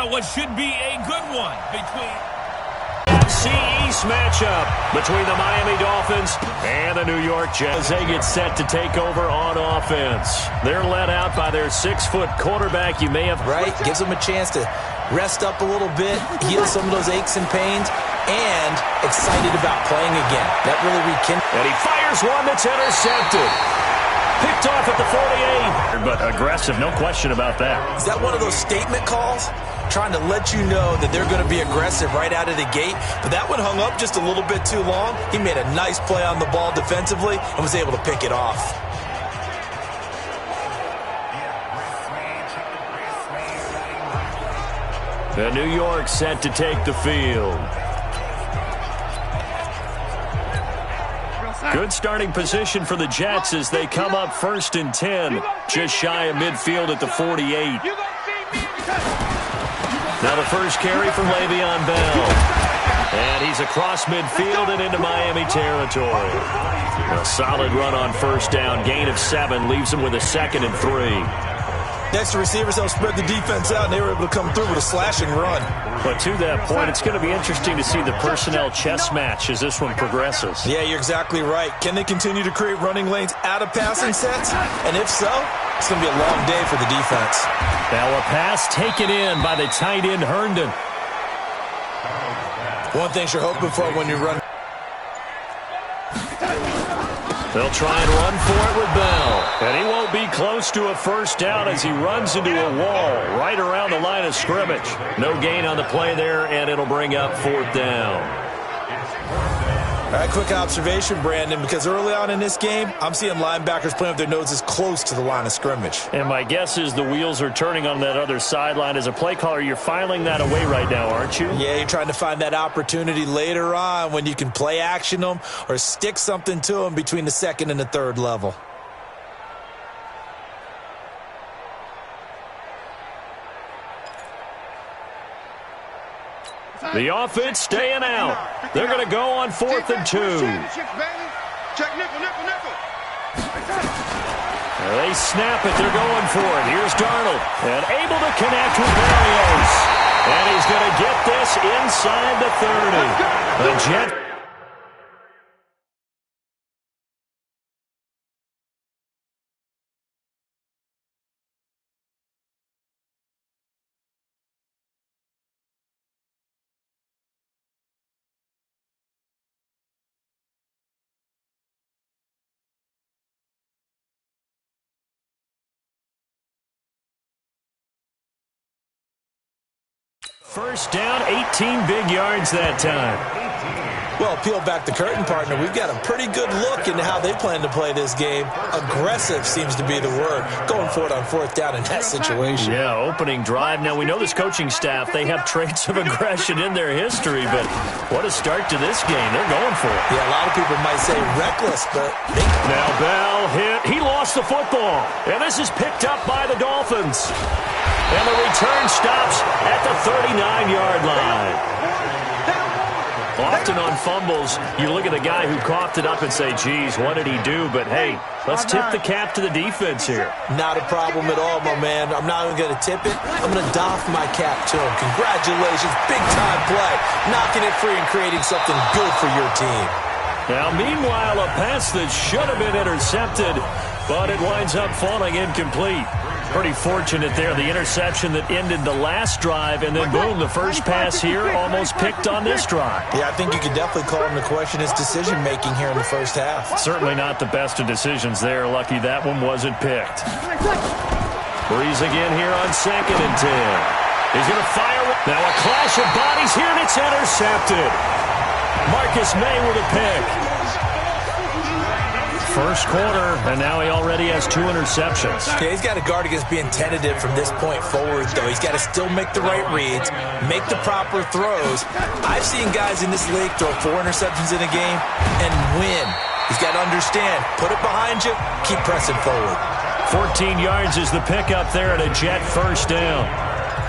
What should be a good one between East matchup between the Miami Dolphins and the New York Jets. They get set to take over on offense. They're led out by their 6-foot quarterback. You may have right. Gives them a chance to rest up a little bit, heal some of those aches and pains, and excited about playing again. That really rekindles. And he fires one that's intercepted. Picked off at the 48. But aggressive, no question about that. Is that one of those statement calls? Trying to let you know that they're going to be aggressive right out of the gate. But that one hung up just a little bit too long. He made a nice play on the ball defensively and was able to pick it off. And New York set to take the field. Good starting position for the Jets as they come up 1st and 10. Just shy of midfield at the 48. Now the first carry from Le'Veon Bell. And he's across midfield and into Miami territory. A solid run on 1st down. Gain of 7 leaves him with a 2nd and 3. Next, the receivers helped spread the defense out, and they were able to come through with a slashing run. But to that point, it's going to be interesting to see the personnel chess match as this one progresses. Yeah, you're exactly right. Can they continue to create running lanes out of passing sets? And if so, it's going to be a long day for the defense. Now a pass taken in by the tight end Herndon. One thing you're hoping for when you run. They'll try and run for it with Bell. And he won't be close to a 1st down as he runs into a wall right around the line of scrimmage. No gain on the play there, and it'll bring up 4th down. All right, quick observation, Brandon, because early on in this game, I'm seeing linebackers playing with their noses close to the line of scrimmage. And my guess is the wheels are turning on that other sideline. As a play caller, you're filing that away right now, aren't you? Yeah, you're trying to find that opportunity later on when you can play action them or stick something to them between the 2nd and the 3rd level. The offense staying out. They're going to go on 4th and 2. They snap it. They're going for it. Here's Darnold. And able to connect with Berrios. And he's going to get this inside the 30. The Jet. First down, 18 big yards that time. Well, peel back the curtain, partner. We've got a pretty good look into how they plan to play this game. Aggressive seems to be the word. Going for it on 4th down in that situation. Yeah, opening drive. Now, we know this coaching staff, they have traits of aggression in their history, but what a start to this game. They're going for it. Yeah, a lot of people might say reckless, but... Now Bell hit. He lost the football. And this is picked up by the Dolphins. And the return stops at the 39-yard line. Often on fumbles, you look at the guy who coughed it up and say, geez, what did he do? But, hey, let's tip the cap to the defense here. Not a problem at all, my man. I'm not even going to tip it. I'm going to doff my cap to him. Congratulations. Big-time play. Knocking it free and creating something good for your team. Now, meanwhile, a pass that should have been intercepted, but it winds up falling incomplete. Pretty fortunate there, the interception that ended the last drive, and then boom, the first pass here almost picked on this drive. Yeah, I think you could definitely call him to question his decision-making here in the first half. Certainly not the best of decisions there. Lucky that one wasn't picked. Breeze again here on 2nd and 10. He's going to fire. Now a clash of bodies here, and it's intercepted. Marcus May with a pick. First quarter, and now he already has 2 interceptions. Yeah, he's got to guard against being tentative from this point forward, though. He's got to still make the right reads, make the proper throws. I've seen guys in this league throw 4 interceptions in a game and win. He's got to understand, put it behind you, keep pressing forward. 14 yards is the pickup there at a Jet 1st down.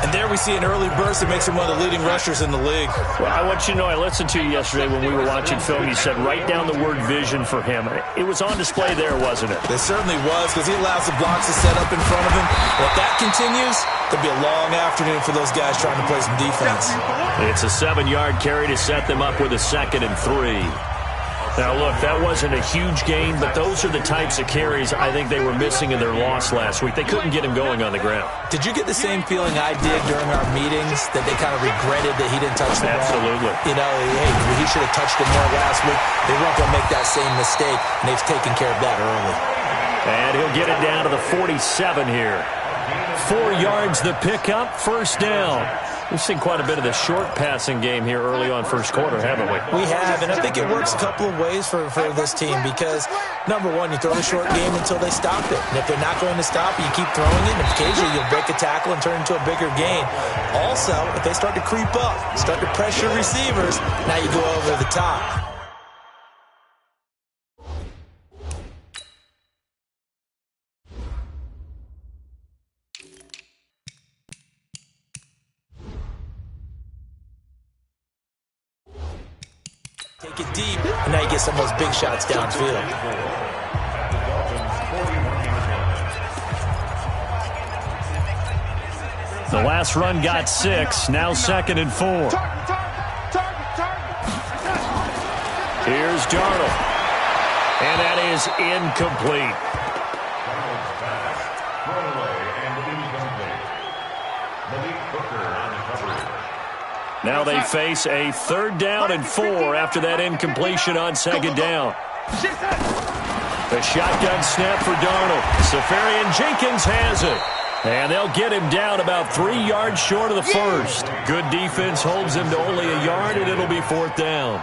And there we see an early burst that makes him one of the leading rushers in the league. Well, I want you to know, I listened to you yesterday when we were watching film. You said write down the word vision for him. It was on display there, wasn't it? It certainly was, because he allows the blocks to set up in front of him. And if that continues, it'll be a long afternoon for those guys trying to play some defense. It's a 7-yard carry to set them up with a 2nd and 3. Now, look, that wasn't a huge gain, but those are the types of carries I think they were missing in their loss last week. They couldn't get him going on the ground. Did you get the same feeling I did during our meetings, that they kind of regretted that he didn't touch the ball? Absolutely. You know, hey, he should have touched it more last week. They weren't going to make that same mistake, and they've taken care of that early. And he'll get it down to the 47 here. 4 yards the pickup, 1st down. We've seen quite a bit of the short passing game here early on first quarter, haven't we? We have, and I think it works a couple of ways for this team because, number one, you throw the short game until they stop it. And if they're not going to stop it, you keep throwing it, and occasionally you'll break a tackle and turn into a bigger gain. Also, if they start to creep up, start to pressure receivers, now you go over the top. Take it deep, and now you get some of those big shots downfield. The last run got 6, now 2nd and 4. Here's Darnold, and that is incomplete. Now they face a 3rd down and 4 after that incompletion on 2nd down. The shotgun snap for Darnold. Safarian Jenkins has it. And they'll get him down about 3 yards short of the first. Good defense holds him to only a yard, and it'll be 4th down.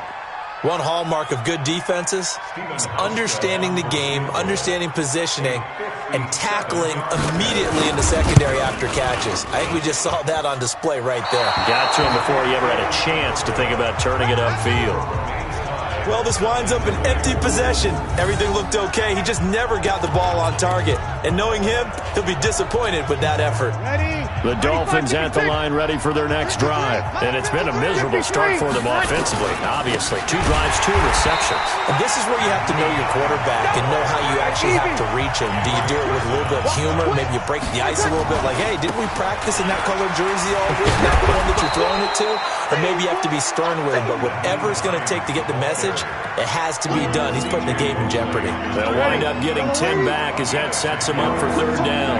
One hallmark of good defenses is understanding the game, understanding positioning, and tackling immediately in the secondary after catches. I think we just saw that on display right there. Got to him before he ever had a chance to think about turning it upfield. Well, this winds up an empty possession. Everything looked okay. He just never got the ball on target. And knowing him, he'll be disappointed with that effort. The Dolphins at the line ready for their next drive. And it's been a miserable start for them offensively, obviously. 2 drives, 2 receptions. And this is where you have to know your quarterback and know how you actually have to reach him. Do you do it with a little bit of humor? Maybe you break the ice a little bit like, hey, didn't we practice in that colored jersey all week? Not the one that you're throwing it to? Or maybe you have to be stern with him. But whatever it's going to take to get the message, it has to be done. He's putting the game in jeopardy. They'll wind up getting 10 back as that sets him up for 3rd down.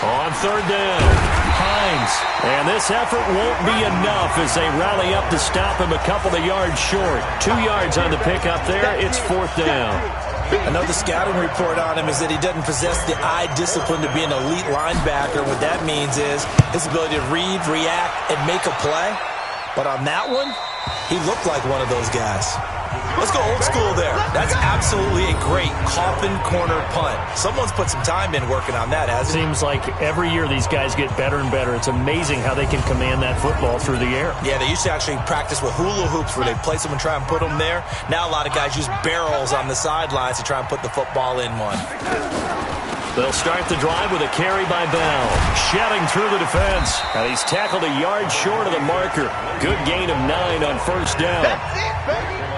On 3rd down, Hines. And this effort won't be enough as they rally up to stop him a couple of yards short. 2 yards on the pickup there. It's 4th down. Another scouting report on him is that he doesn't possess the eye discipline to be an elite linebacker. What that means is his ability to read, react, and make a play. But on that one, he looked like one of those guys. Let's go old school there. That's absolutely a great coffin corner punt. Someone's put some time in working on that, hasn't he? Seems like every year these guys get better and better. It's amazing how they can command that football through the air. Yeah, they used to actually practice with hula hoops where they place them and try and put them there. Now a lot of guys use barrels on the sidelines to try and put the football in one. They'll start the drive with a carry by Bell. Shedding through the defense. And he's tackled a yard short of the marker. Good gain of 9 on 1st down.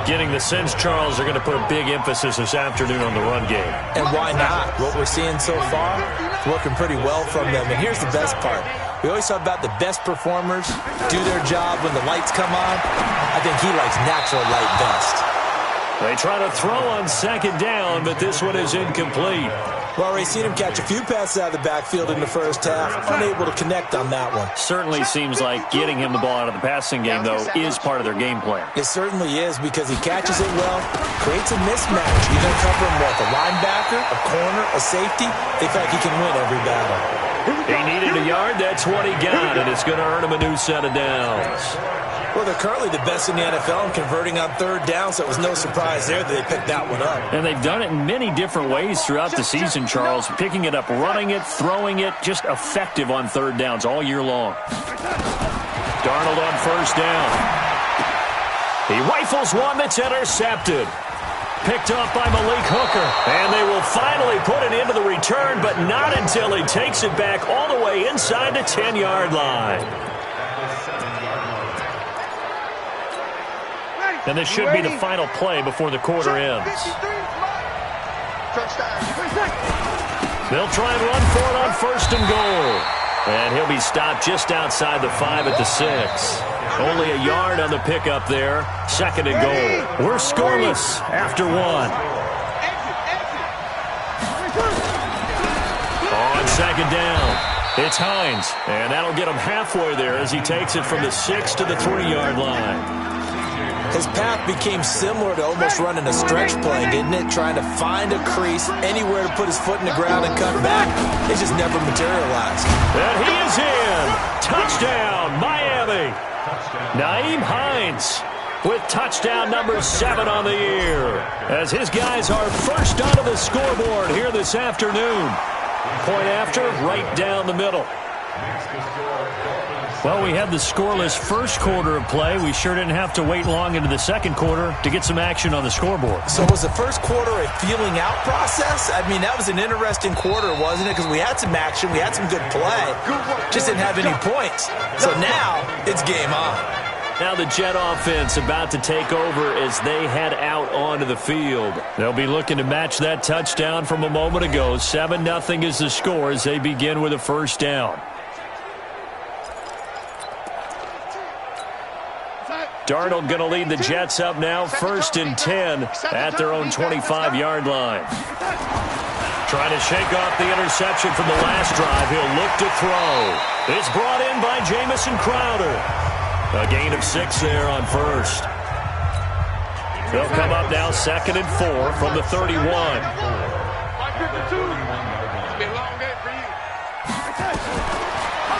Getting the sense, Charles, are going to put a big emphasis this afternoon on the run game. And why not? What we're seeing so far is working pretty well from them. And here's the best part. We always talk about the best performers do their job when the lights come on. I think he likes natural light best. They try to throw on 2nd down, but this one is incomplete. We've already seen him catch a few passes out of the backfield in the first half. Unable to connect on that one. Certainly seems like getting him the ball out of the passing game, though, is part of their game plan. It certainly is because he catches it well, creates a mismatch. You're going to cover him with a linebacker, a corner, a safety. They feel like he can win every battle. He needed a yard. That's what he got, and it's going to earn him a new set of downs. Well, they're currently the best in the NFL in converting on 3rd down, so it was no surprise there that they picked that one up. And they've done it in many different ways throughout the season, Charles. Picking it up, running it, throwing it, just effective on 3rd downs all year long. Darnold on 1st down. He rifles one that's intercepted. picked off by Malik Hooker. And they will finally put it into the return, but not until he takes it back all the way inside the 10-yard line. And this should be the final play before the quarter ends. They'll try and run for it on 1st and goal. And he'll be stopped just outside the 5 at the 6. Only a yard on the pickup there. 2nd and goal. We're scoreless after 1. On 2nd down, it's Hines. And that'll get him halfway there as he takes it from the 6 to the 3-yard line. His path became similar to almost running a stretch play, didn't it? Trying to find a crease, anywhere to put his foot in the ground and cut back. It just never materialized. And he is in. Touchdown, Miami. Nyheim Hines with touchdown number 7 on the year, as his guys are first onto the scoreboard here this afternoon. Point after, right down the middle. Well, we had the scoreless first quarter of play. We sure didn't have to wait long into the second quarter to get some action on the scoreboard. So was the first quarter a feeling out process? I mean, that was an interesting quarter, wasn't it? Because we had some action, we had some good play, just didn't have any points. So now it's game on. Now the Jet offense about to take over as they head out onto the field. They'll be looking to match that touchdown from a moment ago. 7-0 is the score as they begin with a first down. Darnold going to lead the Jets up now, 1st and 10 at their own 25-yard line. Trying to shake off the interception from the last drive. He'll look to throw. It's brought in by Jamison Crowder. A gain of 6 there on 1st. They'll come up now 2nd and 4 from the 31.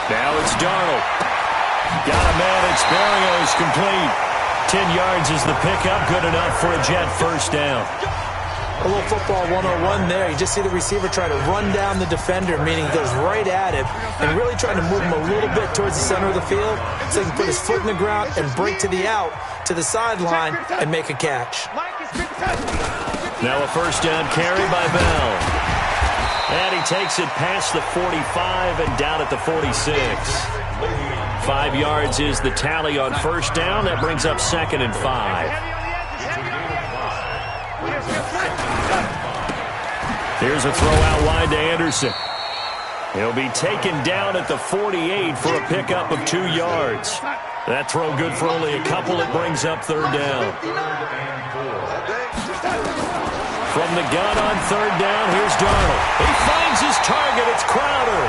Now it's Darnold. Got a man. It's Berrios complete. 10 yards is the pickup. Good enough for a Jet first down. A little football 101 there. You just see the receiver try to run down the defender, meaning he goes right at him and really trying to move him a little bit towards the center of the field so he can put his foot in the ground and break to the out, to the sideline, and make a catch. Now a first down carry by Bell. And he takes it past the 45 and down at the 46. 5 yards is the tally on first down. That brings up 2nd and 5. Here's a throw out wide to Anderson. He'll be taken down at the 48 for a pickup of 2 yards. That throw good for only a couple. It brings up 3rd down. From the gun on 3rd down, here's Darnold. He finds his target. It's Crowder.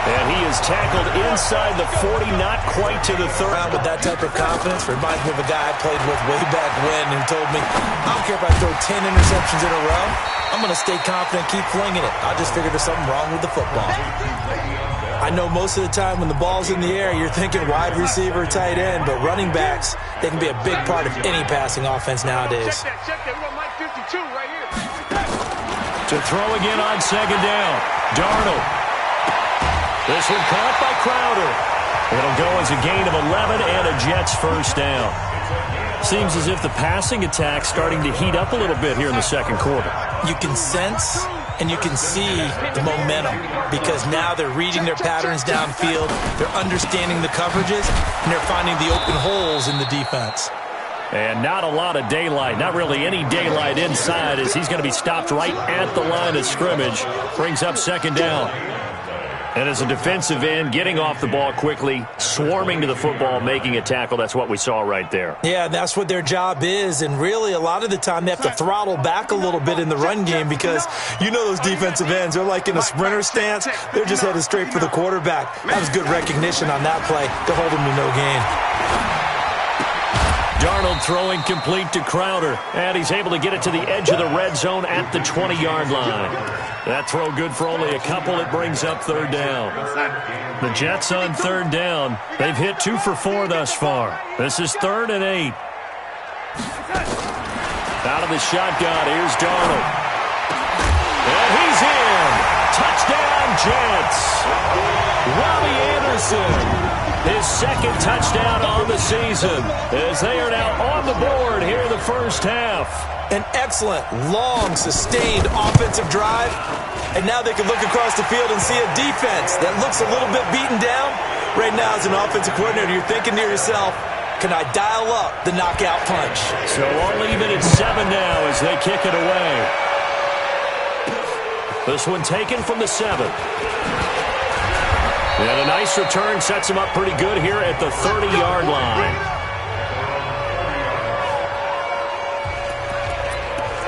And he is tackled inside the 40, not quite to the 30. With that type of confidence reminds me of a guy I played with way back when who told me, I don't care if I throw 10 interceptions in a row. I'm going to stay confident, keep flinging it. I just figured there's something wrong with the football. I know most of the time when the ball's in the air, you're thinking wide receiver, tight end, but running backs, they can be a big part of any passing offense nowadays. To throw again on 2nd down. Darnold. This one caught by Crowder. It'll go as a gain of 11 and a Jets first down. Seems as if the passing attack's starting to heat up a little bit here in the second quarter. You can sense and you can see the momentum because now they're reading their patterns downfield, they're understanding the coverages, and they're finding the open holes in the defense. And not a lot of daylight, not really any daylight inside as he's going to be stopped right at the line of scrimmage. Brings up 2nd down. And as a defensive end, getting off the ball quickly, swarming to the football, making a tackle, that's what we saw right there. Yeah, that's what their job is. And really, a lot of the time, they have to throttle back a little bit in the run game because you know those defensive ends, they're like in a sprinter stance. They're just headed straight for the quarterback. That was good recognition on that play to hold him to no gain. Darnold throwing complete to Crowder, and he's able to get it to the edge of the red zone at the 20-yard line. That throw good for only a couple. It brings up 3rd down. The Jets on 3rd down. They've hit 2 for 4 thus far. This is 3rd and 8. Out of the shotgun, here's Darnold. And he's in. Touchdown, Jets. Robbie Anderson. His 2nd touchdown on the season as they are now on the board here in the first half. An excellent, long, sustained offensive drive. And now they can look across the field and see a defense that looks a little bit beaten down. Right now, as an offensive coordinator, you're thinking to yourself, can I dial up the knockout punch? So all even at 7 now as they kick it away. This one taken from the 7. And a nice return sets him up pretty good here at the 30-yard line.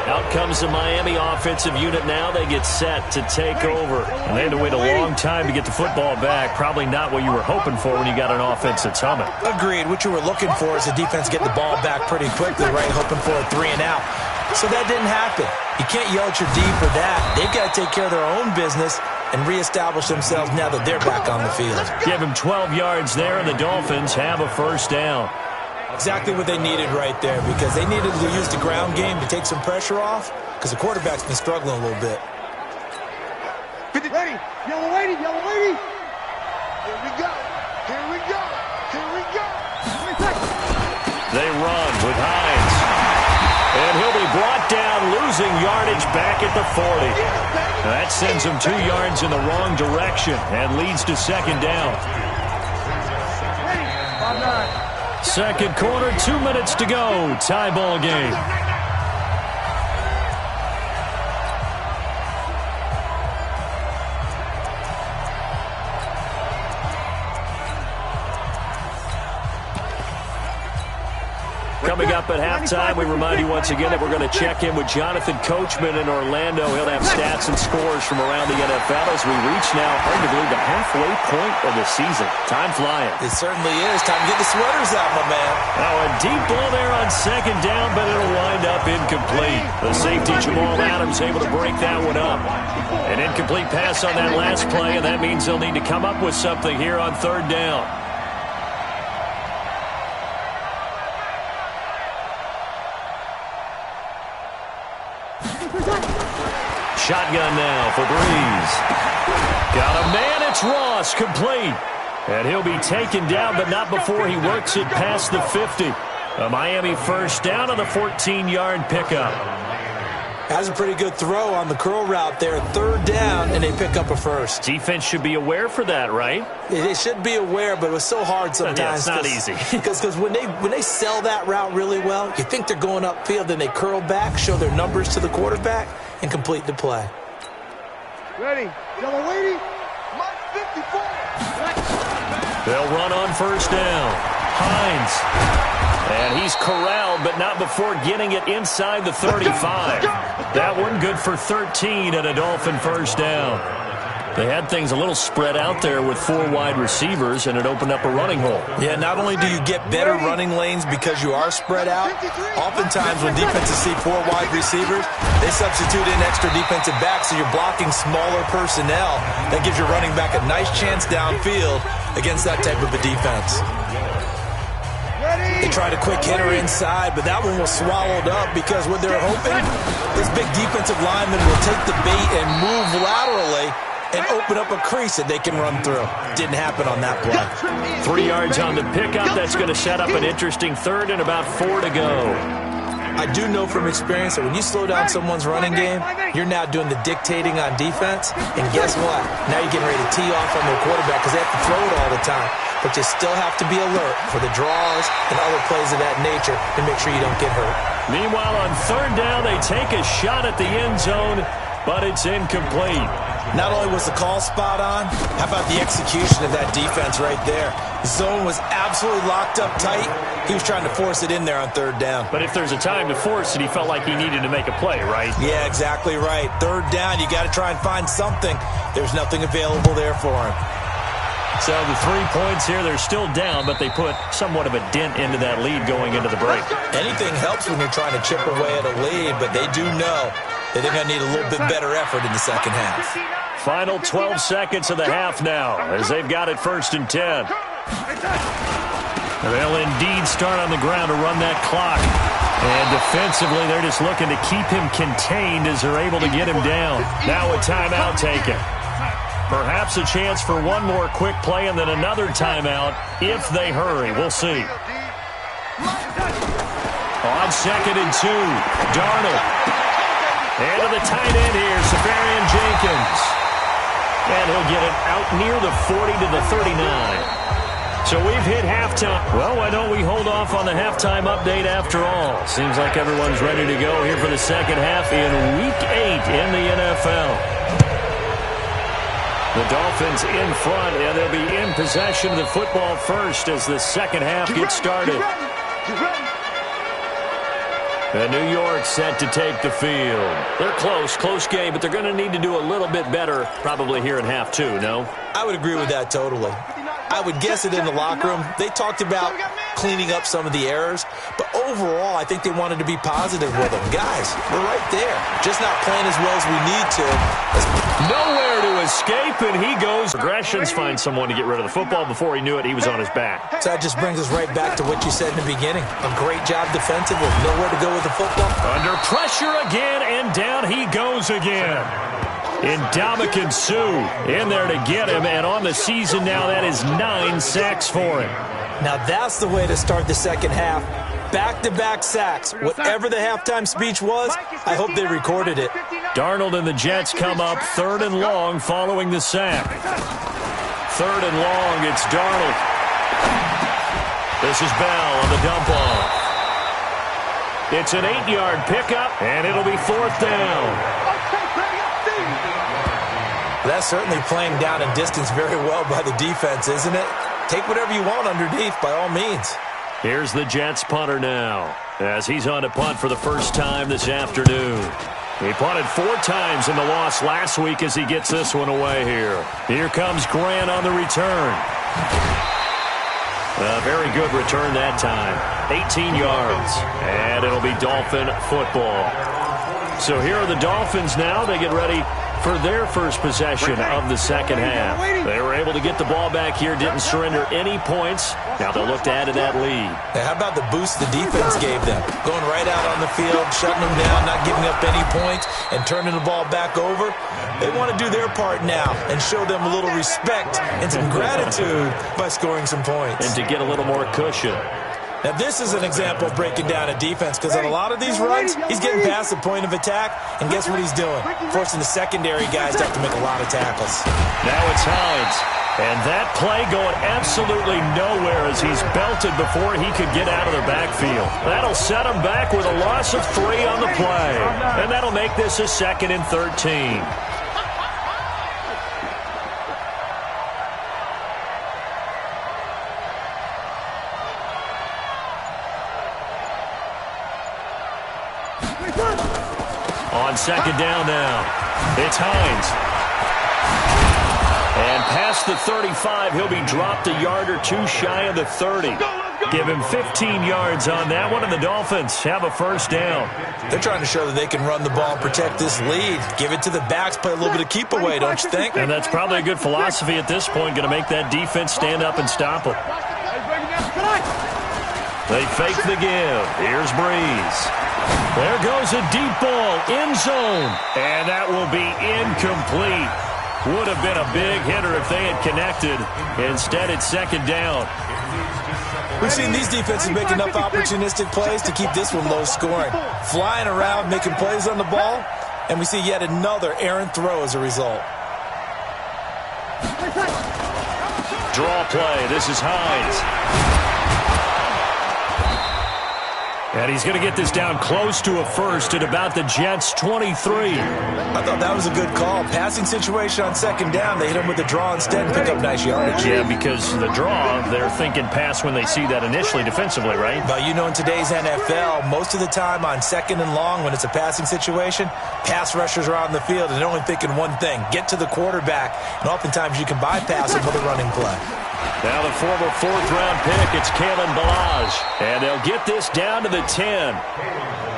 Out comes the Miami offensive unit now. They get set to take over. And they had to wait a long time to get the football back. Probably not what you were hoping for when you got an offense that's humming. Agreed. What you were looking for is the defense getting the ball back pretty quickly, right? Hoping for a 3 and out. So that didn't happen. You can't yell at your D for that. They've got to take care of their own business and reestablish themselves now that they're back on the field. Give him 12 yards there, and the Dolphins have a first down. Exactly what they needed right there, because they needed to use the ground game to take some pressure off, because the quarterback's been struggling a little bit. Ready, yellow lady, yellow lady. Here we go, here we go, here we go. They run with Hines. And he'll be brought down, losing yardage back at the 40. That sends him 2 yards in the wrong direction and leads to second down. Second quarter, 2 minutes to go. Tie ball game. Coming up at halftime, we remind you once again that we're going to check in with Jonathan Coachman in Orlando. He'll have stats and scores from around the NFL as we reach now, hard to believe, the halfway point of the season. Time flying. It certainly is. Time to get the sweaters out, my man. Now a deep ball there on second down, but it'll wind up incomplete. The safety, Jamal Adams, able to break that one up. An incomplete pass on that last play, and that means they'll need to come up with something here on third down. Shotgun now for Breeze. Got a man, it's Ross, complete. And he'll be taken down, but not before he works it past the 50. A Miami first down on the 14-yard pickup. Has a pretty good throw on the curl route there. Third down, and they pick up a first. Defense should be aware for that, right? They should be aware, but it was so hard sometimes. Yeah, it's not easy. Because when they sell that route really well, you think they're going upfield, then they curl back, show their numbers to the quarterback, and complete the play. Ready, yellow lady, Mike 54. They'll run on first down. Hines. And he's corralled, but not before getting it inside the 35. That one good for 13 and a Dolphin first down. They had things a little spread out there with 4 wide receivers, and it opened up a running hole. Yeah, not only do you get better running lanes because you are spread out, oftentimes when defenses see 4 wide receivers, they substitute in extra defensive backs, so you're blocking smaller personnel. That gives your running back a nice chance downfield against that type of a defense. They tried a quick hitter inside, but that one was swallowed up because what they're hoping, this big defensive lineman will take the bait and move laterally and open up a crease that they can run through. Didn't happen on that play. 3 yards on the pickup. That's going to set up an interesting third and about 4 to go. I do know from experience that when you slow down someone's running game, you're now doing the dictating on defense. And guess what? Now you're getting ready to tee off on their quarterback because they have to throw it all the time. But you still have to be alert for the draws and other plays of that nature to make sure you don't get hurt. Meanwhile, on third down, they take a shot at the end zone, but it's incomplete. Not only was the call spot on, how about the execution of that defense right there? The zone was absolutely locked up tight. He was trying to force it in there on third down. But if there's a time to force it, he felt like he needed to make a play, right? Yeah, exactly right. Third down, you got to try and find something. There's nothing available there for him. So the 3 points here, they're still down, but they put somewhat of a dent into that lead going into the break. Anything helps when you're trying to chip away at a lead, but they do know that they're going to need a little bit better effort in the second half. Final 12 seconds of the half now as they've got it 1st and 10. They'll indeed start on the ground to run that clock. And defensively, they're just looking to keep him contained as they're able to get him down. Now a timeout taken. Perhaps a chance for one more quick play and then another timeout if they hurry. We'll see. On 2nd and 2, Darnold. And to the tight end here, Safarian Jenkins. And he'll get it out near the 40 to the 39. So we've hit halftime. Well, why don't we hold off on the halftime update after all? Seems like everyone's ready to go here for the second half in Week 8 in the NFL. The Dolphins in front, and they'll be in possession of the football first as the second half gets started. And New York set to take the field. They're close game, but they're going to need to do a little bit better probably here in half two, no? I would agree with that totally. I would guess it in the locker room. They talked about cleaning up some of the errors, but overall, I think they wanted to be positive with them. Guys, we're right there. Just not playing as well as we need to. Nowhere to escape, and he goes. Progressions find someone to get rid of the football. Before he knew it, he was on his back. So that just brings us right back to what you said in the beginning. A great job defensively. Nowhere to go with the football. Under pressure again, and down he goes again. Ndamukong Suh in there to get him, and on the season now, that is 9 sacks for him. Now that's the way to start the second half. Back-to-back sacks. Whatever the halftime speech was, I hope they recorded it. Darnold and the Jets come up 3rd and long following the sack. 3rd and long, it's Darnold. This is Bell on the dump-off. It's an 8-yard pickup, and it'll be 4th down. That's certainly playing down in distance very well by the defense, isn't it? Take whatever you want underneath, by all means. Here's the Jets punter now, as he's on to punt for the first time this afternoon. He punted 4 times in the loss last week as he gets this one away here. Here comes Grant on the return. A very good return that time. 18 yards, and it'll be Dolphin football. So here are the Dolphins now. They get ready for their first possession of the second half. They were able to get the ball back here, didn't surrender any points. Now they'll look to add to that lead. Now, how about the boost the defense gave them? Going right out on the field, shutting them down, not giving up any points, and turning the ball back over. They want to do their part now and show them a little respect and some gratitude by scoring some points. And to get a little more cushion. Now, this is an example of breaking down a defense because on a lot of these runs, he's getting past the point of attack, and guess what he's doing? Forcing the secondary guys to have to make a lot of tackles. Now it's Hines, and that play going absolutely nowhere as he's belted before he could get out of the backfield. That'll set him back with a loss of 3 on the play, and that'll make this a 2nd and 13. On 2nd down now, it's Hines. And past the 35, he'll be dropped a yard or 2 shy of the 30. Give him 15 yards on that one, and the Dolphins have a first down. They're trying to show that they can run the ball and protect this lead. Give it to the backs, play a little bit of keep away, don't you think? And that's probably a good philosophy at this point, going to make that defense stand up and stop them. They fake the give. Here's Breeze. There goes a deep ball, end zone, and that will be incomplete. Would have been a big hitter if they had connected. Instead, it's 2nd down. We've seen these defenses make enough opportunistic plays to keep this one low scoring. Flying around, making plays on the ball, and we see yet another errant throw as a result. Draw play. This is Hines. And he's going to get this down close to a first at about the Jets' 23. I thought that was a good call. Passing situation on 2nd down. They hit him with a draw instead and pick up nice yardage. Yeah, because the draw, they're thinking pass when they see that initially defensively, right? But you know, in today's NFL, most of the time on 2nd and long, when it's a passing situation, pass rushers are out in the field and they're only thinking one thing, get to the quarterback. And oftentimes you can bypass him with a running play. Now the former 4th-round pick, it's Kalen Ballage. And they'll get this down to the 10.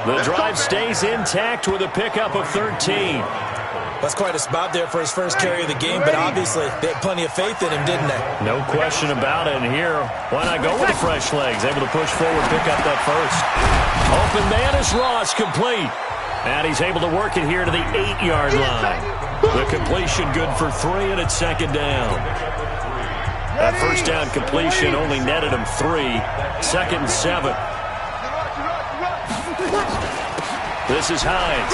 The drive stays intact with a pickup of 13. That's quite a spot there for his first carry of the game, but obviously they had plenty of faith in him, didn't they? No question about it. And here, why not go with the fresh legs? Able to push forward, pick up that first. Open man is Ross, complete. And he's able to work it here to the 8-yard line. The completion good for 3, and it's 2nd down. That first down completion only netted him 3. 2nd and 7. This is Hines.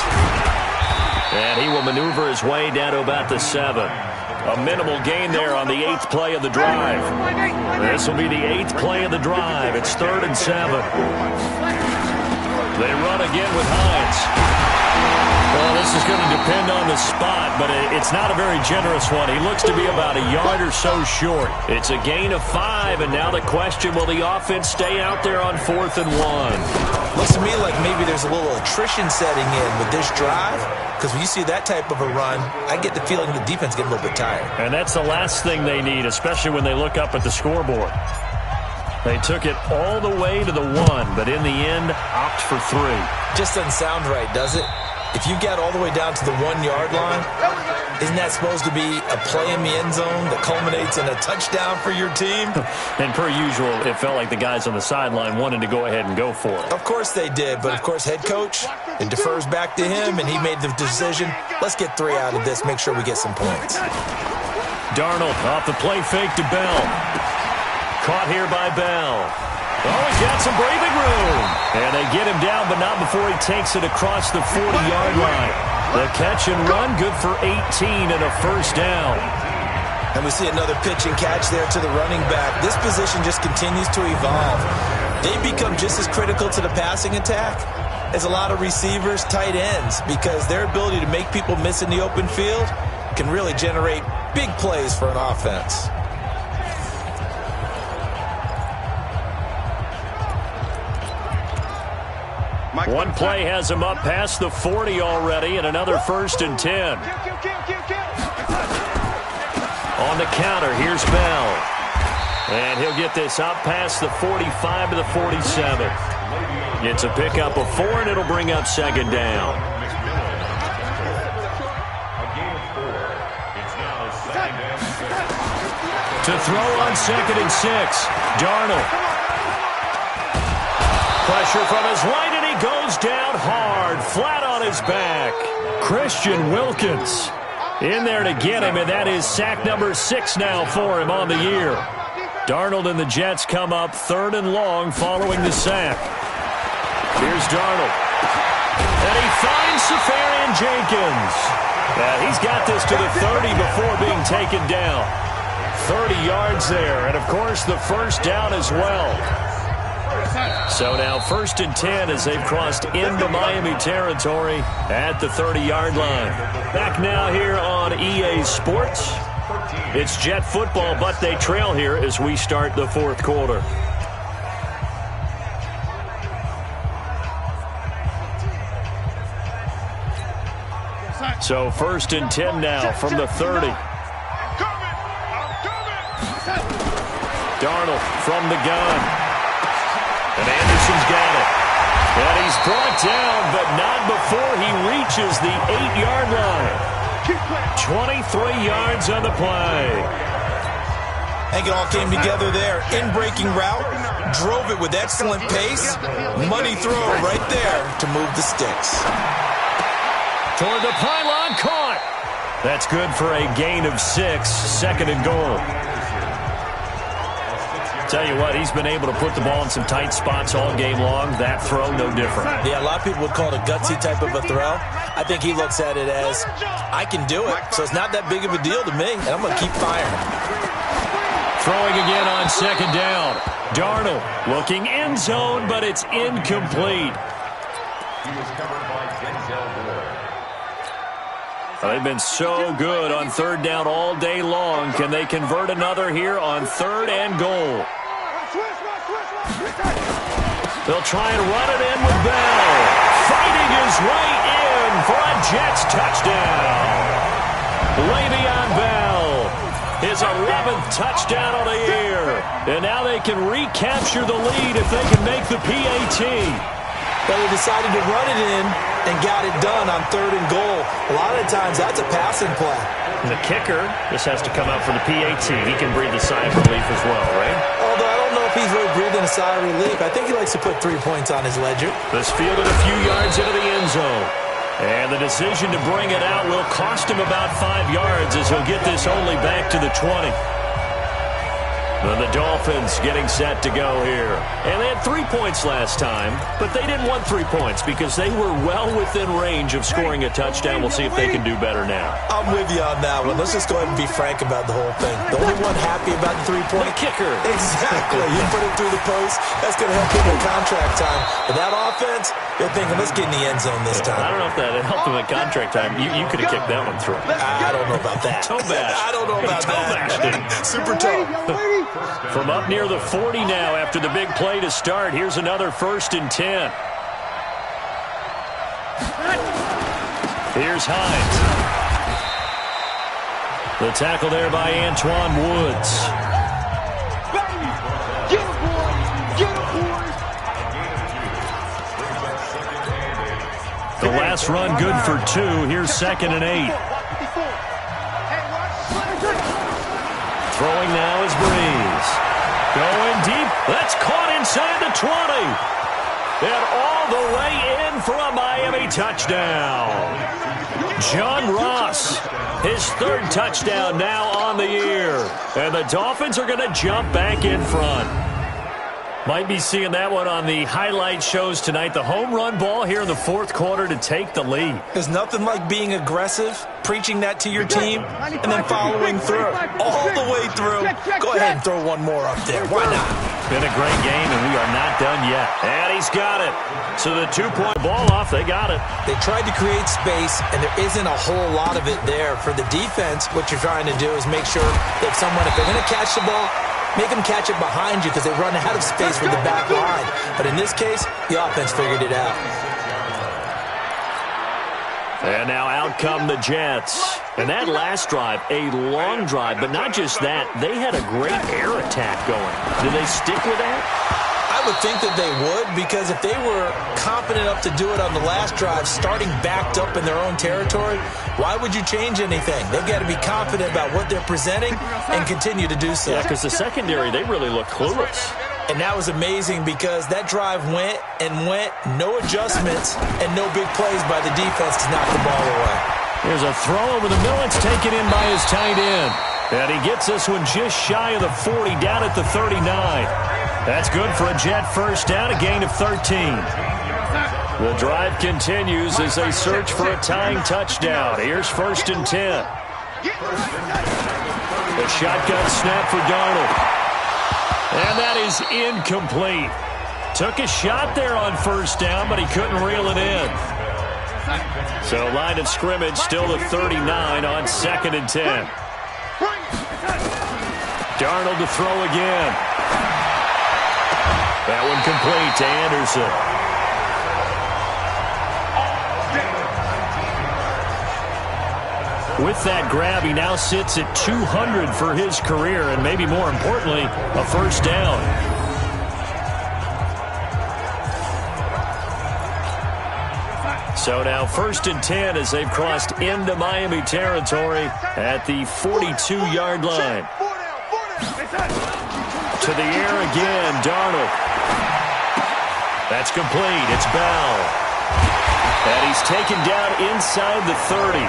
And he will maneuver his way down to about the 7. A minimal gain there on the 8th play of the drive. This will be the 8th play of the drive. It's 3rd and 7. They run again with Hines. Well, this is going to depend on the spot, but it's not a very generous one. He looks to be about a yard or so short. It's a gain of 5, and now the question, will the offense stay out there on 4th and 1? Looks to me like maybe there's a little attrition setting in with this drive, because when you see that type of a run, I get the feeling the defense getting a little bit tired. And that's the last thing they need, especially when they look up at the scoreboard. They took it all the way to the 1, but in the end, opt for 3. Just doesn't sound right, does it? If you get all the way down to the 1-yard line, isn't that supposed to be a play in the end zone that culminates in a touchdown for your team? And per usual, it felt like the guys on the sideline wanted to go ahead and go for it. Of course they did, but of course head coach, it defers back to him, and he made the decision, let's get 3 out of this, make sure we get some points. Darnold off the play fake to Bell. Caught here by Bell. Oh, he's got some breathing room. And they get him down, but not before he takes it across the 40-yard line. The catch and run, good for 18 and a first down. And we see another pitch and catch there to the running back. This position just continues to evolve. They become just as critical to the passing attack as a lot of receivers, tight ends, because their ability to make people miss in the open field can really generate big plays for an offense. One play has him up past the 40 already, and another 1st and 10. On the counter, here's Bell. And he'll get this up past the 45 to the 47. It's a pickup of 4, and it'll bring up 2nd down. To throw on 2nd and 6, Darnold. Pressure from his right, and he goes down hard, flat on his back. Christian Wilkins in there to get him, and that is sack number 6 now for him on the year. Darnold and the Jets come up 3rd and long following the sack. Here's Darnold. And he finds Safarian Jenkins. He's got this to the 30 before being taken down. 30 yards there, and of course the first down as well. So now 1st and 10 as they've crossed into Miami territory at the 30-yard line. Back now here on EA Sports. It's Jet football, but they trail here as we start the 4th quarter. So 1st and 10 now from the 30. Darnold from the gun. And Anderson's got it. And he's brought down, but not before he reaches the 8-yard line. 23 yards on the play. I think it all came together there. In-breaking route, drove it with excellent pace. Money throw right there to move the sticks. Toward the pylon, caught. That's good for a gain of 6, 2nd and goal. Tell you what, he's been able to put the ball in some tight spots all game long. That throw, no different. Yeah, a lot of people would call it a gutsy type of a throw. I think he looks at it as, I can do it, so it's not that big of a deal to me, and I'm going to keep firing. Throwing again on 2nd down. Darnold looking end zone, but it's incomplete. They've been so good on 3rd down all day long. Can they convert another here on 3rd and goal? They'll try and run it in with Bell. Fighting his way in for a Jets touchdown. Le'Veon Bell, his 11th touchdown of the year. And now they can recapture the lead if they can make the PAT. But they decided to run it in and got it done on 3rd and goal. A lot of times that's a passing play. The kicker, this has to come out for the PAT. He can breathe a sigh of relief as well, right? Although I don't know if he's really breathing a sigh of relief. I think he likes to put 3 points on his ledger. This fielded a few yards into the end zone. And the decision to bring it out will cost him about 5 yards as he'll get this only back to the 20. And the Dolphins getting set to go here. And they had 3 points last time, but they didn't want 3 points because they were well within range of scoring a touchdown. We'll see if they can do better now. I'm with you on that one. Let's just go ahead and be frank about the whole thing. The only one happy about the 3-point kicker. Exactly. You put it through the post. That's going to help him in contract time. But that offense, they're thinking, let's get in the end zone this time. I don't know if that helped him in contract time. You could have kicked that one through. I don't know about that. Toe bash. I don't know about that. Super toe. From up near the 40 now after the big play to start. Here's another 1st and 10. Here's Hines. The tackle there by Antoine Woods. The last run good for 2. Here's 2nd and 8. Throwing now is Breeze. Going deep. That's caught inside the 20. And all the way in for a Miami touchdown. John Ross, his 3rd touchdown now on the year. And the Dolphins are going to jump back in front. Might be seeing that one on the highlight shows tonight. The home run ball here in the 4th quarter to take the lead. There's nothing like being aggressive, preaching that to your team, and then following through. All the way through. Go ahead and throw one more up there. Why not? Been a great game, and we are not done yet. And he's got it. So the 2-point ball off, they got it. They tried to create space, and there isn't a whole lot of it there. For the defense, what you're trying to do is make sure that if they're going to catch the ball, make them catch it behind you because they run out of space with the back line. But in this case, the offense figured it out. And now out come the Jets. And that last drive, a long drive, but not just that. They had a great air attack going. Did they stick with that? I would think that they would, because if they were confident enough to do it on the last drive, starting backed up in their own territory, why would you change anything? They've got to be confident about what they're presenting and continue to do so. Yeah, because the secondary, they really looked clueless. And that was amazing because that drive went and went, no adjustments, and no big plays by the defense to knock the ball away. Here's a throw over the middle. It's taken in by his tight end. And he gets this one just shy of the 40, down at the 39. That's good for a Jet 1st down, a gain of 13. The drive continues as they search for a tying touchdown. Here's 1st and 10. The shotgun snap for Darnold. And that is incomplete. Took a shot there on 1st down, but he couldn't reel it in. So line of scrimmage still to 39 on 2nd and 10. Darnold to throw again. That one complete to Anderson. With that grab, he now sits at 200 for his career, and maybe more importantly, a 1st down. So now 1st and 10 as they've crossed into Miami territory at the 42-yard line. To the air again, Darnold. That's complete. It's Bell. And he's taken down inside the 30.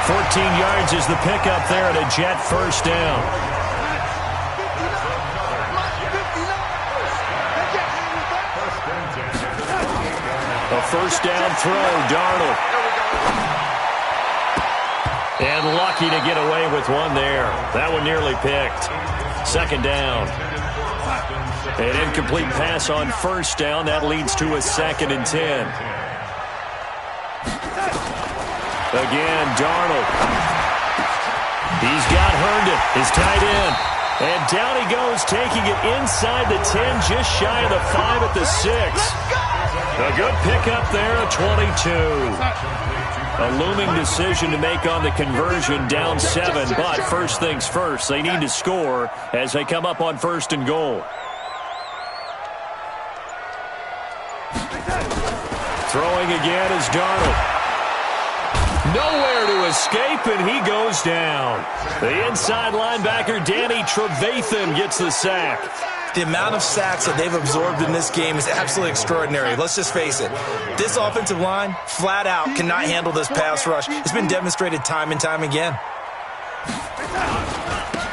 14 yards is the pickup there at a Jet 1st down. A 1st down throw, Darnold. And lucky to get away with one there. That one nearly picked. 2nd down. An incomplete pass on 1st down. That leads to a 2nd and 10. Again, Darnold. He's got Herndon, his tight end. And down he goes, taking it inside the 10, just shy of the 5 at the 6. A good pickup there, a 22. A looming decision to make on the conversion, down 7. But first things first, they need to score as they come up on 1st and goal. Throwing again is Darnold. Nowhere to escape, and he goes down. The inside linebacker, Danny Trevathan, gets the sack. The amount of sacks that they've absorbed in this game is absolutely extraordinary. Let's just face it. This offensive line, flat out, cannot handle this pass rush. It's been demonstrated time and time again.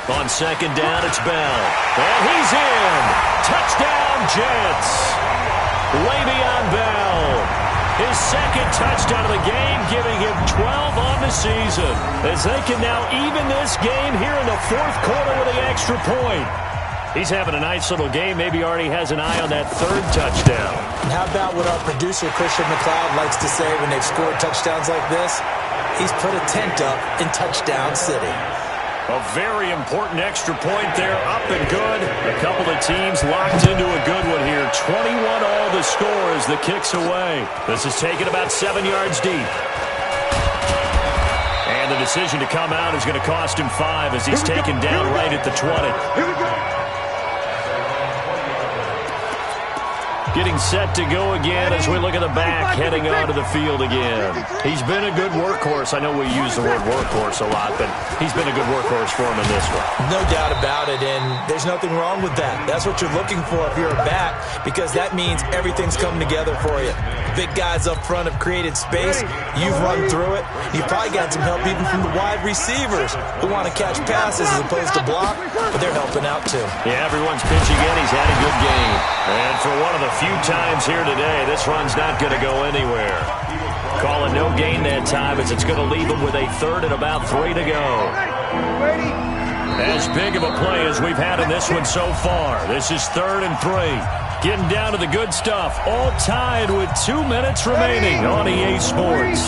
On on second down, it's Bell. And he's in. Touchdown, Jets. Le'Veon Bell. His second touchdown of the game, giving him 12 on the season. As they can now even this game here in the fourth quarter with the extra point. He's having a nice little game. Maybe already has an eye on that third touchdown. And how about what our producer, Christian McLeod, likes to say when they've scored touchdowns like this? He's put a tent up in Touchdown City. A very important extra point there, up and good. A couple of teams locked into a good one here. 21 all the score as the kick's away. This is taken about 7 yards deep. And the decision to come out is going to cost him 5 as he's taken down right at the 20. Here we go. Getting set to go again as we look at the back, heading onto the field again. He's been a good workhorse. I know we use the word workhorse a lot, but he's been a good workhorse for him in this one. No doubt about it, and there's nothing wrong with that. That's what you're looking for if you're a back, because that means everything's coming together for you. Big guys up front have created space. You've run through it. You've probably got some help even from the wide receivers who want to catch passes as opposed to block, but they're helping out too. Yeah, everyone's pitching in. He's had a good game. And for one of the few times here today, this run's not going to go anywhere. Calling no gain that time as it's going to leave him with a third and about 3 to go. As big of a play as we've had in this one so far. This is 3rd and 3. Getting down to the good stuff. All tied with 2 minutes remaining on EA Sports.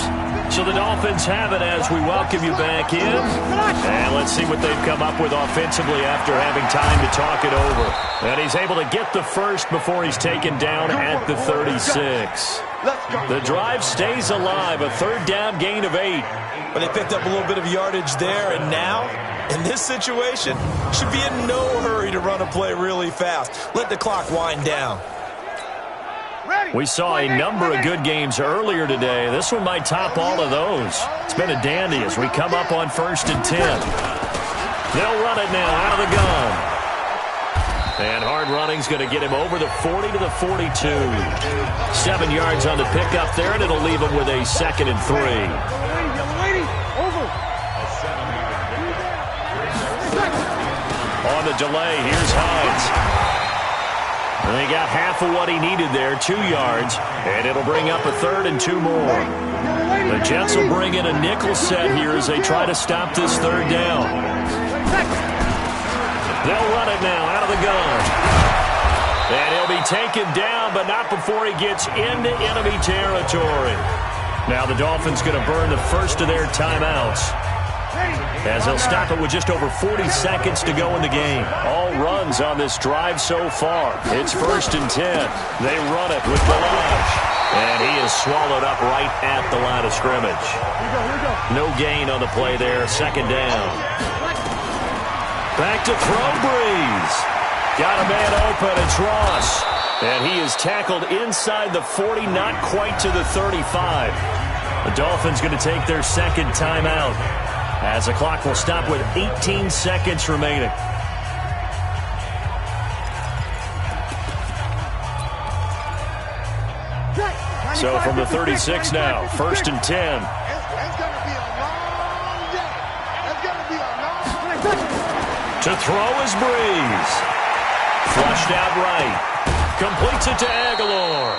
So the Dolphins have it as we welcome you back in. And let's see what they've come up with offensively after having time to talk it over. And he's able to get the first before he's taken down at the 36. The drive stays alive. A 3rd down gain of 8. But they picked up a little bit of yardage there, and now, in this situation, should be in no hurry to run a play really fast. Let the clock wind down. We saw a number of good games earlier today. This one might top all of those. It's been a dandy as we come up on 1st and 10. They'll run it now out of the gun. And hard running's going to get him over the 40 to the 42. 7 yards on the pickup there, and it'll leave him with a 2nd and 3. On the delay, here's Hines. And he got half of what he needed there, 2 yards, and it'll bring up a 3rd and 2 more. The Jets will bring in a nickel set here as they try to stop this 3rd down. They'll run it now out of the gun. And he'll be taken down, but not before he gets into enemy territory. Now the Dolphins going to burn the first of their timeouts, as they'll stop it with just over 40 seconds to go in the game. All runs on this drive so far. It's 1st and 10. They run it with Balaj. And he is swallowed up right at the line of scrimmage. No gain on the play there. 2nd down. Back to throw, Breeze. Got a man open. It's Ross. And he is tackled inside the 40, not quite to the 35. The Dolphins going to take their 2nd timeout, as the clock will stop with 18 seconds remaining. So from the 36 now, 1st and 10. It's going to be a long day. It's going to be a long day. To throw is Breeze. Flushed out right. Completes it to Aguilar.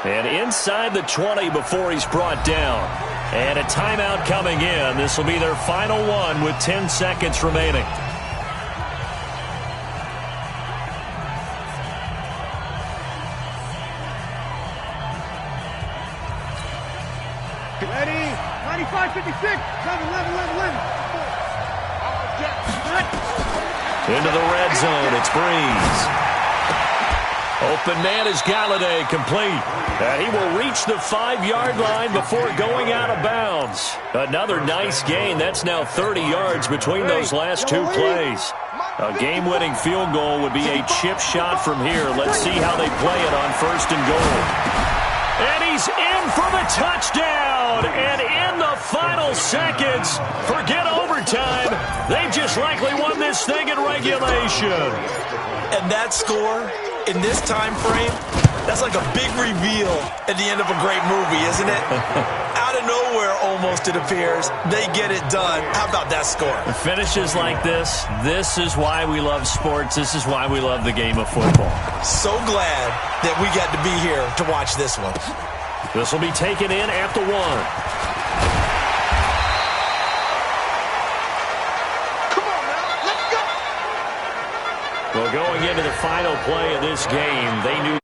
And inside the 20 before he's brought down. And a timeout coming in. This will be their final one with 10 seconds remaining. Ready? 95, 56, 11, 11, 11. Into the red zone, it's Breeze. Open man is Galladay, complete. And he will reach the 5-yard line before going out of bounds. Another nice gain. That's now 30 yards between those last 2 plays. A game-winning field goal would be a chip shot from here. Let's see how they play it on 1st and goal. And he's in for the touchdown. And in the final seconds, forget overtime. They've just likely won this thing in regulation. And that score, in this time frame, that's like a big reveal at the end of a great movie, isn't it? Out of nowhere, almost, it appears, they get it done. How about that score? Finishes like this is why we love sports. This is why we love the game of football. So glad that we got to be here to watch this one. This will be taken in at the 1. Well, going into the final play of this game, they knew